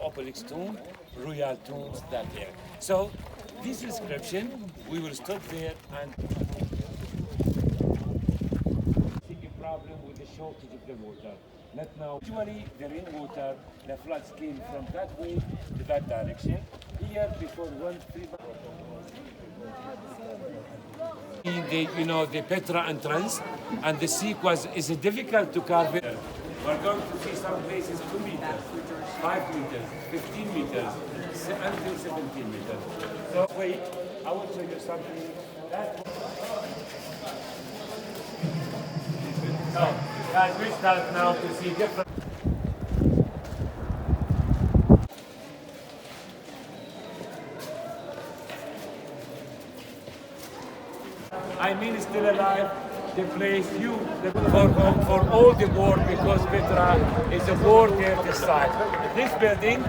Obelisk tomb, royal tombs that there. So this inscription, we will stop there and see a problem with the shortage of the water. Not now. Usually the rainwater, the floods came from that way to that direction. Here before one river. The Petra entrance and the sea is difficult to carve it. We're going to see some places 2 meters, 5 meters, 15 meters, until 17 meters. So wait, I will show you something. So, guys, we start now to see different. I mean, still alive. The place for all the world because Petra is a world heritage site. This building,